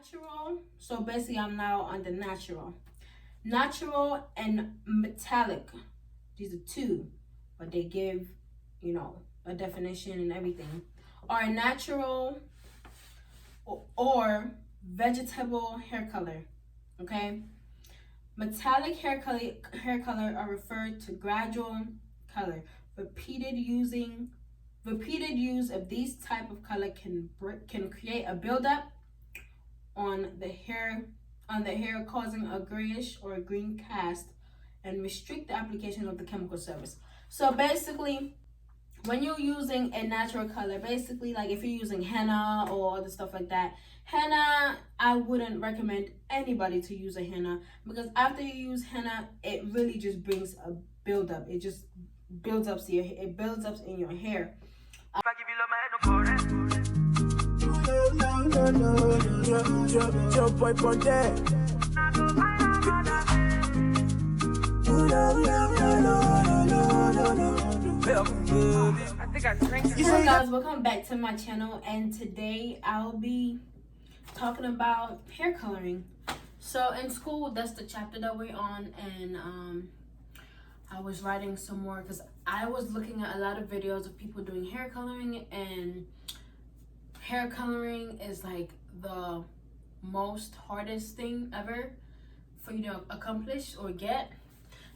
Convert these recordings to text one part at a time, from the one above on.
natural. So basically I'm now on the natural. Natural and metallic. These are two, but they give, you know, a definition and everything. Are natural or vegetable hair color. Okay? Metallic hair color are referred to gradual color. Repeated use of these type of color can create a buildup on the hair causing a grayish or a green cast and restrict the application of the chemical service. So basically, when you're using a natural color, basically like if you're using henna or other stuff like that, henna, I wouldn't recommend anybody to use a henna, because after you use henna, it really just brings a buildup. It just builds up in your hair. Hello guys, welcome back to my channel, and today I'll be talking about hair coloring. So in school, that's the chapter that we're on, and I was writing some more because I was looking at a lot of videos of people doing hair coloring, and hair coloring is like the most hardest thing ever for you to accomplish or get.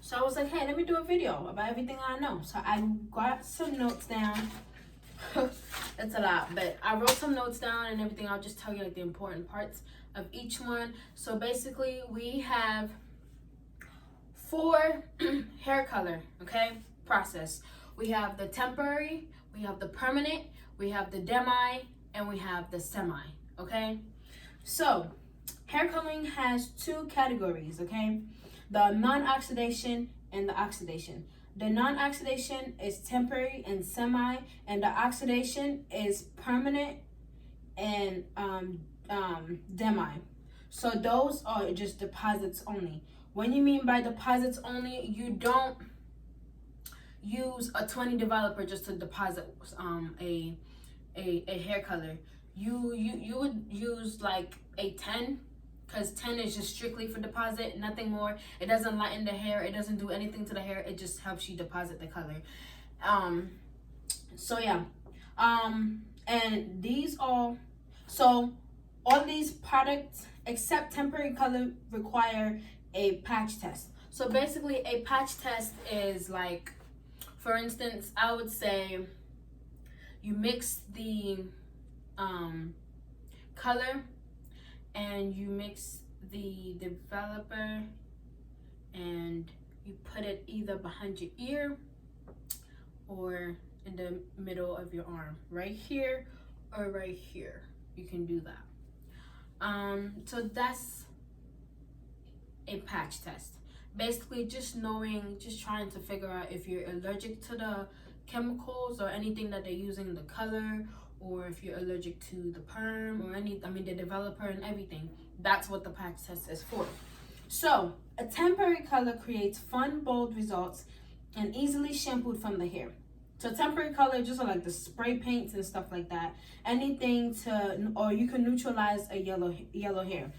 So I was like, hey, let me do a video about everything I know. So I got some notes down. It's a lot, but I wrote some notes down and everything. I'll just tell you like the important parts of each one. So basically we have 4 hair color, okay, process. We have the temporary, we have the permanent, we have the demi, and we have the semi, okay? So hair coloring has 2 categories, okay? The non-oxidation and the oxidation. The non-oxidation is temporary and semi, and the oxidation is permanent and demi. So those are just deposits only. When you mean by deposits only, you don't use a 20 developer just to deposit a hair color. You would use like a 10, because 10 is just strictly for deposit, nothing more. It doesn't lighten the hair, it doesn't do anything to the hair, it just helps you deposit the color. So yeah, and these all these products except temporary color require a patch test. So basically a patch test is like, for instance, I would say you mix the color and you mix the developer and you put it either behind your ear or in the middle of your arm, right here or right here. You can do that. So that's a patch test. Basically just trying to figure out if you're allergic to the chemicals or anything that they're using in the color, or if you're allergic to the perm or the developer and everything. That's what the patch test is for. So a temporary color creates fun, bold results and easily shampooed from the hair. So temporary color just like the spray paints and stuff like that. Anything or you can neutralize a yellow hair.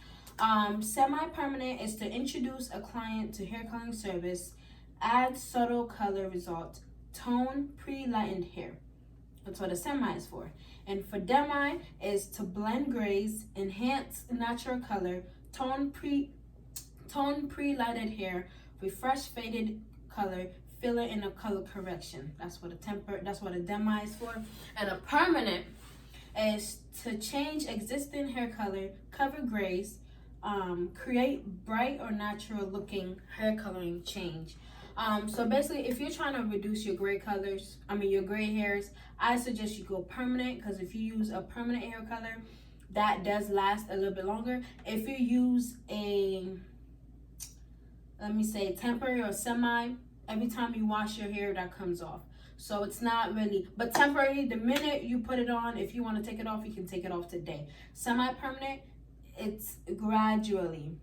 Semi-permanent is to introduce a client to hair coloring service, add subtle color results, tone pre-lightened hair. That's what a semi is for. And for demi is to blend grays, enhance natural color, tone pre-lighted hair, refresh faded color, filler in a color correction. That's what a demi is for. And a permanent is to change existing hair color, cover grays, create bright or natural looking hair coloring change. So basically, if you're trying to reduce your gray hairs, I suggest you go permanent, because if you use a permanent hair color, that does last a little bit longer. If you use a, temporary or semi, every time you wash your hair, that comes off. So it's not really, but temporary, the minute you put it on, if you want to take it off, you can take it off today. Semi-permanent, it's gradually.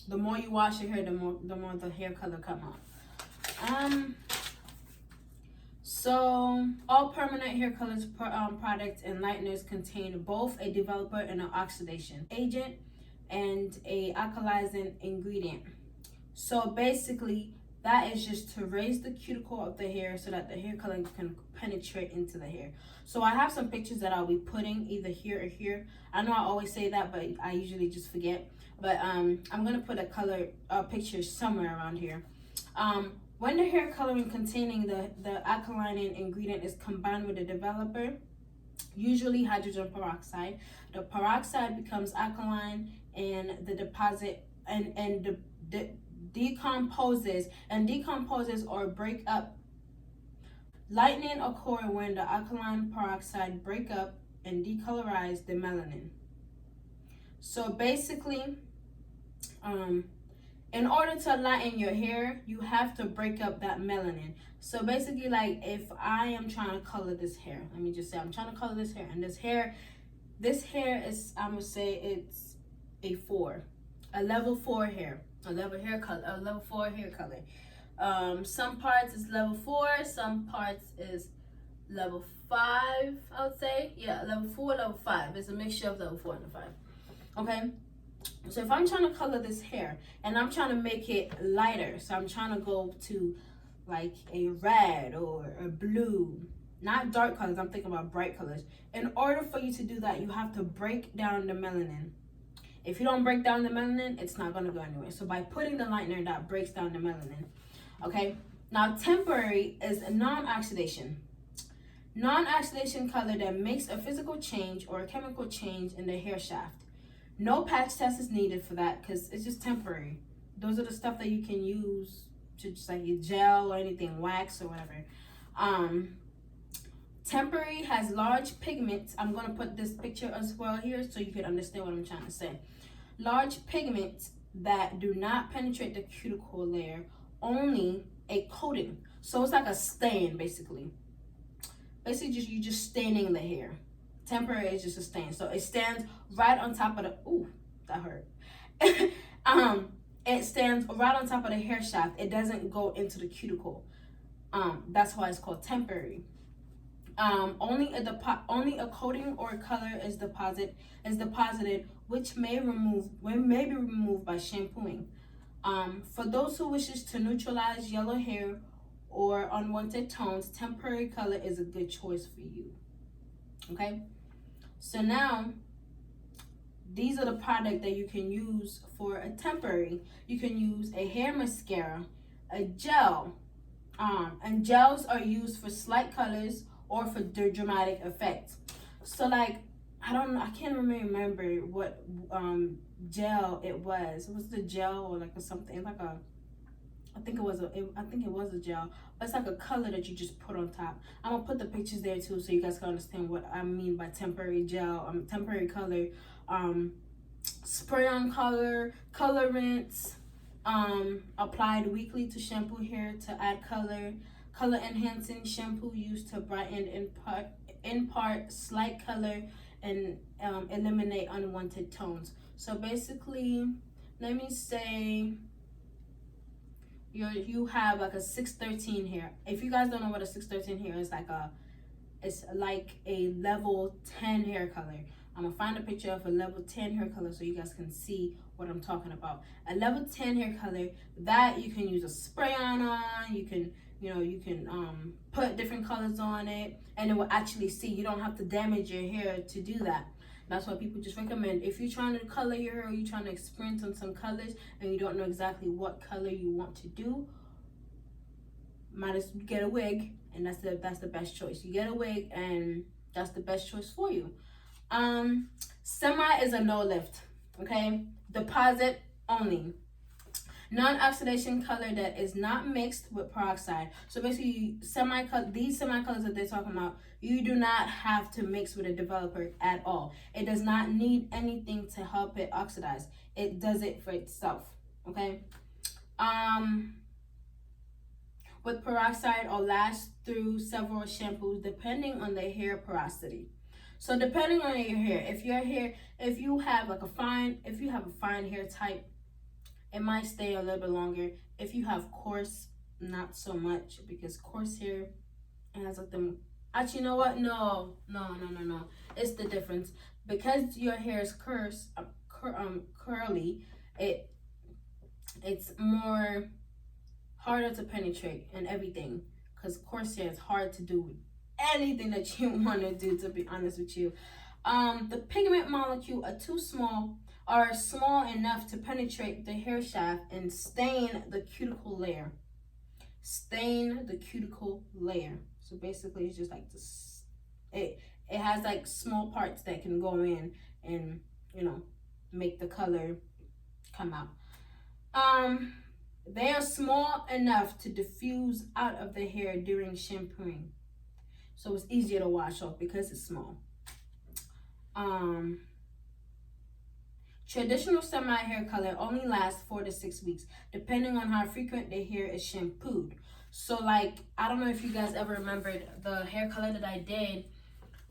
The more you wash your hair, the more the hair color come out. So all permanent hair colors products and lighteners contain both a developer and an oxidation agent and a alkalizing ingredient. So basically, that is just to raise the cuticle of the hair so that the hair color can penetrate into the hair. So I have some pictures that I'll be putting either here or here. I know I always say that, but I usually just forget. But I'm gonna put a picture somewhere around here. When the hair coloring containing the alkaline ingredient is combined with a developer, usually hydrogen peroxide, the peroxide becomes alkaline and the deposit and decomposes or break up. Lightning occur when the alkaline peroxide break up and decolorize the melanin. So basically, in order to lighten your hair, you have to break up that melanin. So basically, like if I am trying to color this hair, let me just say I'm trying to color this hair, and this hair is, I'm gonna say it's a level 4 hair, a level 4 hair color. Some parts is level 4, some parts is level 5, I would say. Yeah, level 4, level 5. It's a mixture of level 4 and 5. Okay. So if I'm trying to color this hair and I'm trying to make it lighter, so I'm trying to go to like a red or a blue, not dark colors, I'm thinking about bright colors. In order for you to do that, you have to break down the melanin. If you don't break down the melanin, it's not going to go anywhere. So by putting the lightener, that breaks down the melanin. Okay. Now temporary is a non-oxidation. Non-oxidation color that makes a physical change or a chemical change in the hair shaft. No patch test is needed for that because it's just temporary. Those are the stuff that you can use to just like your gel or anything, wax or whatever. Temporary has large pigments. I'm going to put this picture as well here so you can understand what I'm trying to say. Large pigments that do not penetrate the cuticle layer, only a coating. So it's like a stain basically. Basically, you're just staining the hair. Temporary is just a stain. So it stands right on top of the, ooh, that hurt. It stands right on top of the hair shaft. It doesn't go into the cuticle. That's why it's called temporary. Only a coating or color is deposited, which may be removed by shampooing. For those who wishes to neutralize yellow hair or unwanted tones, temporary color is a good choice for you. Okay. So now, these are the products that you can use for a temporary. You can use a hair mascara, a gel, and gels are used for slight colors or for the dramatic effect. So like, I can't remember what gel it was. Was it a gel or like a something like a? I think it was a gel, but it's like a color that you just put on top. I'm gonna put the pictures there too, so you guys can understand what I mean by temporary gel, temporary color, spray on color, colorants, applied weekly to shampoo hair to add color, color enhancing shampoo used to brighten impart slight color and eliminate unwanted tones. So basically, let me say you have like a 613 hair. If you guys don't know what a 613 hair is, it's like a level 10 hair color. I'm gonna find a picture of a level 10 hair color so you guys can see what I'm talking about. A level 10 hair color that you can use a spray on. You can put different colors on it and it will actually see. You don't have to damage your hair to do that. That's why people just recommend, if you're trying to color your hair or you're trying to experiment on some colors and you don't know exactly what color you want to do, might as well get a wig, and that's the best choice. You get a wig and that's the best choice for you. Semi is a no lift, okay? Deposit only. Non-oxidation color that is not mixed with peroxide. So basically, these semi-colors that they're talking about, you do not have to mix with a developer at all. It does not need anything to help it oxidize. It does it for itself, okay? With peroxide or last through several shampoos depending on the hair porosity. So depending on your hair, if you have a fine hair type, it might stay a little bit longer. If you have coarse, not so much, because coarse hair, It has like them. Actually, you know what? No. It's the difference because your hair is curly. It's more harder to penetrate and everything because corset is hard to do anything that you want to do, to be honest with you. The pigment molecule are small enough to penetrate the hair shaft and stain the cuticle layer. So basically it's just like this. It has like small parts that can go in and, you know, make the color come out. They are small enough to diffuse out of the hair during shampooing. So it's easier to wash off because it's small. Traditional semi-hair color only lasts 4 to 6 weeks, depending on how frequent the hair is shampooed. So like, I don't know if you guys ever remembered the hair color that I did.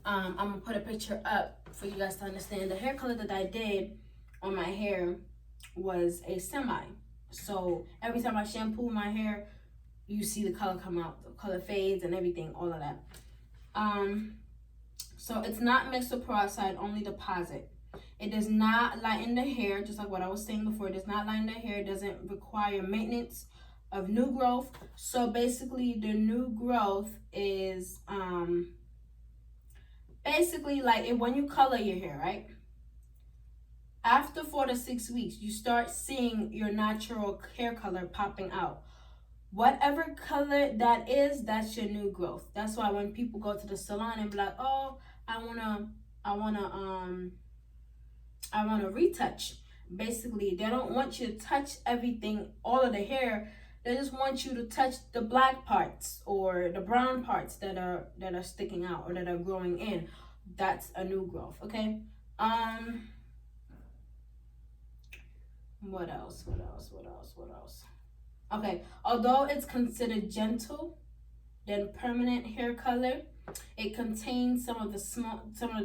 I'm gonna put a picture up for you guys to understand. The hair color that I did on my hair was a semi. So every time I shampoo my hair, you see the color come out, the color fades and everything, all of that. So it's not mixed with peroxide, only deposit. It does not lighten the hair, just like what I was saying before. It does not lighten the hair. It doesn't require maintenance of new growth. So basically the new growth is basically like when you color your hair, right? After 4 to 6 weeks, you start seeing your natural hair color popping out. Whatever color that is, that's your new growth. That's why when people go to the salon and be like, oh, I wanna retouch. Basically, they don't want you to touch everything, all of the hair. They just want you to touch the black parts or the brown parts that are sticking out or that are growing in. That's a new growth, okay? What else? Okay, although it's considered gentle than permanent hair color, it contains some of the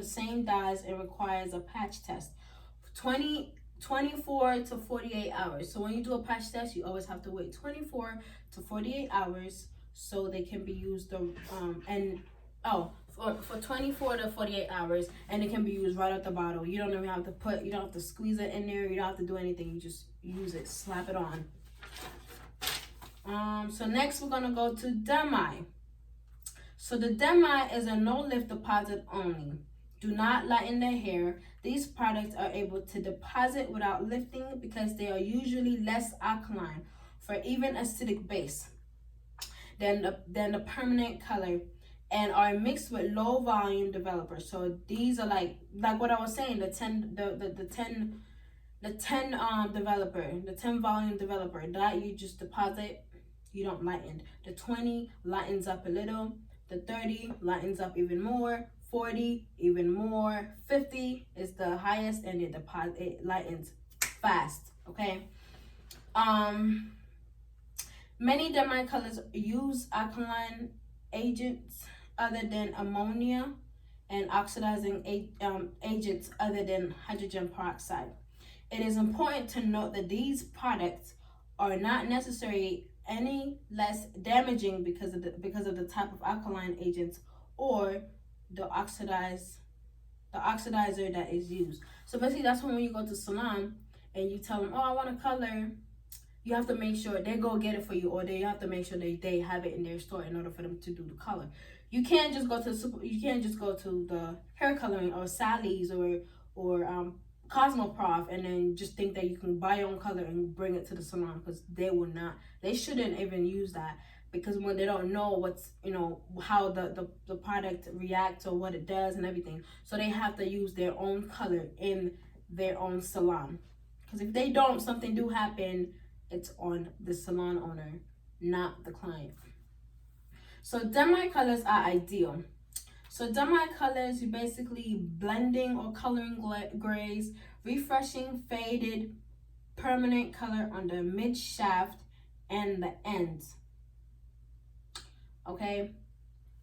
same dyes and requires a patch test. 24 to 48 hours. So when you do a patch test, you always have to wait 24 to 48 hours so they can be used for 24 to 48 hours, and it can be used right out the bottle. You don't even have to you don't have to squeeze it in there. You don't have to do anything. You just use it, slap it on. So next we're gonna go to demi. So the demi is a no-lift deposit only. Do not lighten the hair. These products are able to deposit without lifting because they are usually less alkaline for even acidic base than the permanent color, and are mixed with low volume developers. So these are like what I was saying, the 10 volume developer that you just deposit, you don't lighten. The 20 lightens up a little, the 30 lightens up even more, 40 even more, 50 is the highest, and it lightens fast, okay? Many demi colors use alkaline agents other than ammonia and oxidizing agents other than hydrogen peroxide. It is important to note that these products are not necessarily any less damaging because of the type of alkaline agents or the oxidizer that is used. So basically, that's when you go to salon and you tell them, oh, I want a color, you have to make sure they go get it for you, or you have to make sure they have it in their store in order for them to do the color. You can't just go to the hair coloring or Sally's or Cosmoprof and then just think that you can buy your own color and bring it to the salon, because they shouldn't even use that, because when they don't know how the product reacts or what it does and everything, so they have to use their own color in their own salon, because if they don't, something do happen, it's on the salon owner, not the client. So demi colors are ideal. So demi colors, you basically blending or coloring grays, refreshing faded permanent color on the mid shaft and the ends. Okay.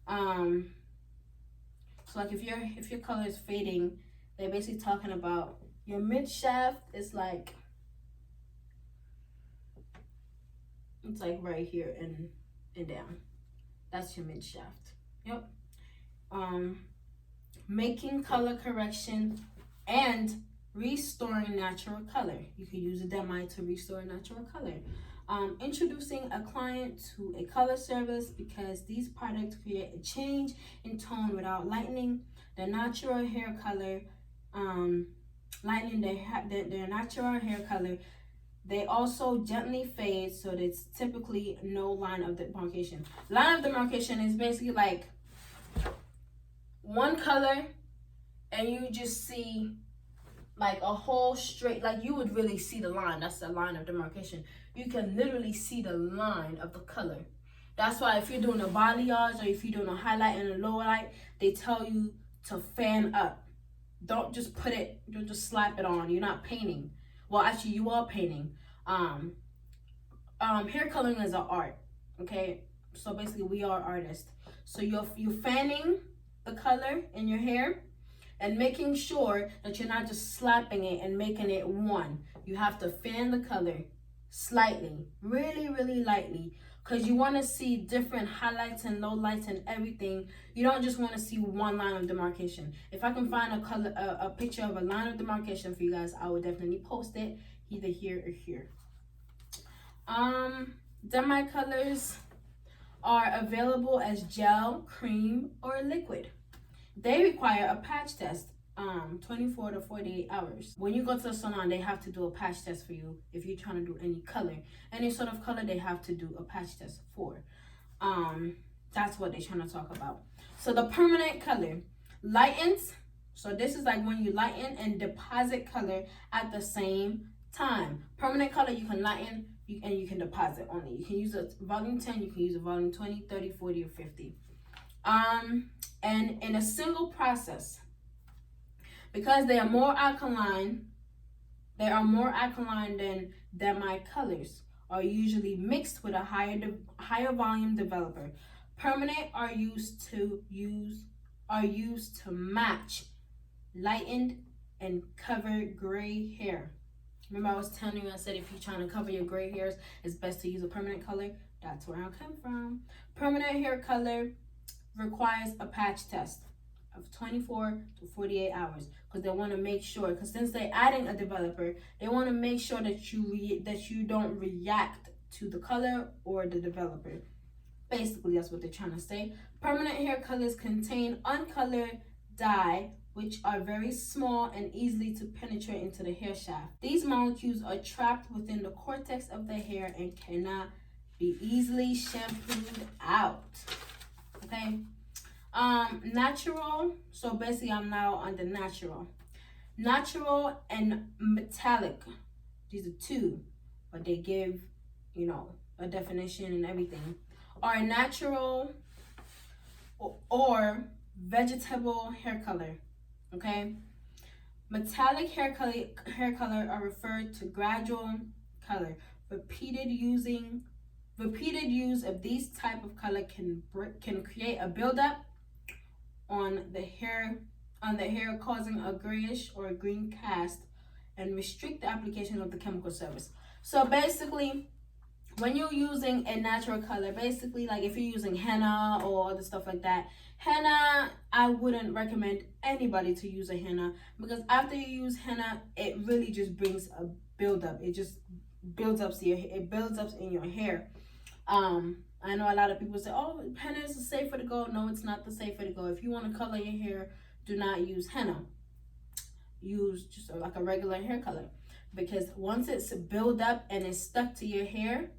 So like if your color is fading, they're basically talking about your mid shaft is like, it's like right here and down. That's your mid shaft. Yep. Making color correction and restoring natural color. You can use a demi to restore natural color. Introducing a client to a color service because these products create a change in tone without lightening the natural hair color. Lightening their natural hair color. They also gently fade, so there's typically no line of demarcation. Line of demarcation is basically like one color and you just see like a whole straight, like you would really see the line. That's the line of demarcation. You can literally see the line of the color. That's why if you're doing a balayage or if you're doing a highlight and a lower light, they tell you to fan up. Don't just put it, don't just slap it on. You're not painting. Well, actually, you are painting. Hair coloring is an art, okay? So basically, we are artists. So you're fanning the color in your hair and making sure that you're not just slapping it and making it one. You have to fan the color slightly, really, really lightly, because you want to see different highlights and lowlights and everything. You don't just want to see one line of demarcation. If I can find a picture of a line of demarcation for you guys, I would definitely post it either here or here. Demi colors are available as gel, cream, or liquid. They require a patch test, 24 to 48 hours. When you go to the salon, they have to do a patch test for you. If you're trying to do any color, any sort of color, they have to do a patch test for. That's what they're trying to talk about. So the permanent color lightens. So this is like when you lighten and deposit color at the same time. Permanent color, you can lighten and you can deposit only. You can use a volume 10, you can use a volume 20, 30, 40, or 50. And in a single process, because they are more alkaline than demi colors, are usually mixed with a higher volume developer. Permanent are used to match lightened and covered gray hair. Remember I was telling you, I said if you're trying to cover your gray hairs, it's best to use a permanent color. That's where I come from. Permanent hair color requires a patch test of 24 to 48 hours because they want to make sure, because since they're adding a developer, they want to make sure that you don't react to the color or the developer. Basically, that's what they're trying to say. Permanent hair colors contain uncolored dye, which are very small and easily to penetrate into the hair shaft. These molecules are trapped within the cortex of the hair and cannot be easily shampooed out. Okay. Natural. So basically, I'm now on the natural. Natural and metallic. These are two, but they give, a definition and everything. Are natural or vegetable hair color. Okay. Metallic hair color are referred to gradual color. Repeated use of these type of color can create a buildup on the hair causing a grayish or a green cast and restrict the application of the chemical service. So basically, when you're using a natural color, basically like if you're using henna or other stuff like that, henna, I wouldn't recommend anybody to use a henna, because after you use henna, it really just brings a buildup. It just builds up in your hair. I know a lot of people say, oh, henna is the safer to go. No, it's not the safer to go. If you want to color your hair, do not use henna. Use just like a regular hair color, because once it's built up and it's stuck to your hair,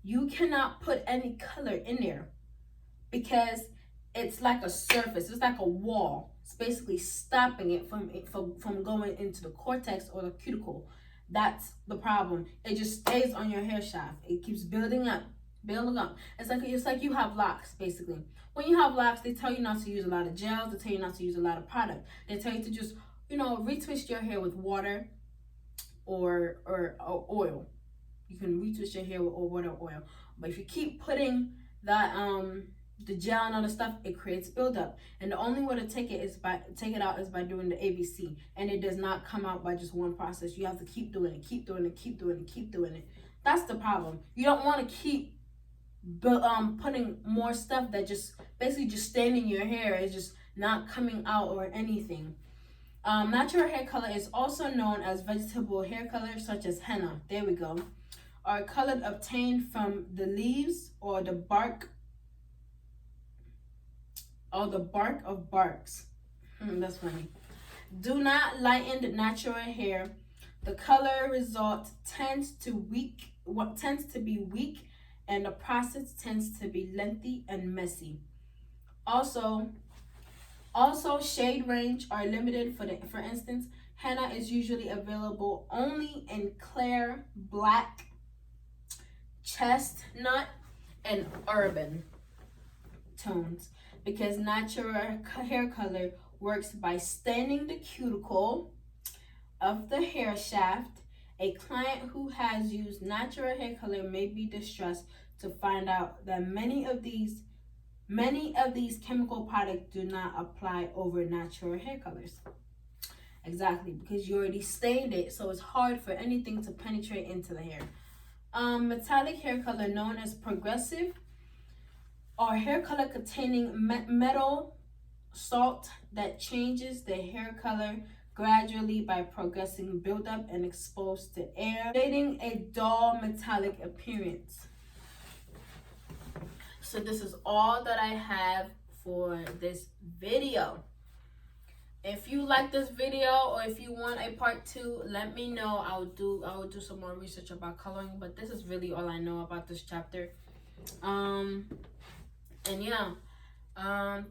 you cannot put any color in there because it's like a surface. It's like a wall. It's basically stopping it from going into the cortex or the cuticle. That's the problem. It just stays on your hair shaft. It keeps building up. It's like you have locks, basically. When you have locks, they tell you not to use a lot of gels. They tell you not to use a lot of product. They tell you to just, retwist your hair with water or oil. You can retwist your hair with water or oil. But if you keep putting that the gel and other stuff, it creates buildup. And the only way to take it out is by doing the ABC. And it does not come out by just one process. You have to keep doing it. That's the problem. You don't want to keep putting more stuff that just basically just staining your hair. Is just not coming out or anything. Natural hair color is also known as vegetable hair color, such as henna. There we go. Are colored obtained from the leaves or the bark of barks. That's funny. Do not lighten the natural hair. The color result tends to be weak, and the process tends to be lengthy and messy. Also, shade range are limited. For instance, henna is usually available only in clear black, chestnut, and urban tones, because natural hair color works by staining the cuticle of the hair shaft. A client who has used natural hair color may be distressed to find out that many of these chemical products do not apply over natural hair colors. Exactly, because you already stained it, so it's hard for anything to penetrate into the hair. Metallic hair color, known as progressive, or hair color containing metal salt that changes the hair color gradually by progressing buildup and exposed to air, creating a dull metallic appearance. So this is all that I have for this video. If you like this video, or if you want a part 2, let me know. I will do some more research about coloring, but this is really all I know about this chapter. And yeah,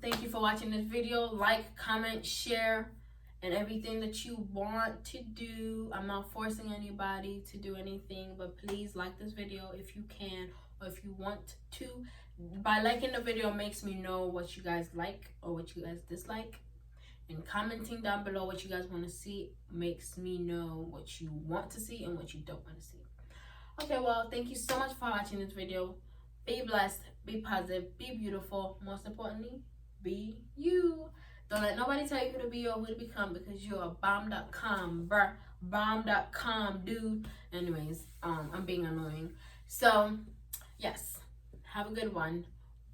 thank you for watching this video. Like, comment, share, and everything that you want to do. I'm not forcing anybody to do anything, but please like this video if you can, or if you want to. By liking the video makes me know what you guys like or what you guys dislike, and commenting down below what you guys want to see makes me know what you want to see and what you don't want to see. Okay, well, thank you so much for watching this video. Be blessed, be positive, be beautiful. Most importantly, be you. Don't let nobody tell you who to be or who to become, because you're a bomb.com, bruh. Bomb.com, dude. Anyways, I'm being annoying. So, yes. Have a good one.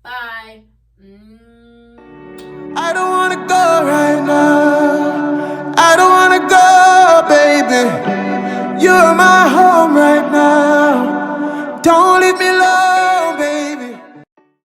Bye. I don't wanna go right now. I don't wanna go, baby. You're my home right now. Don't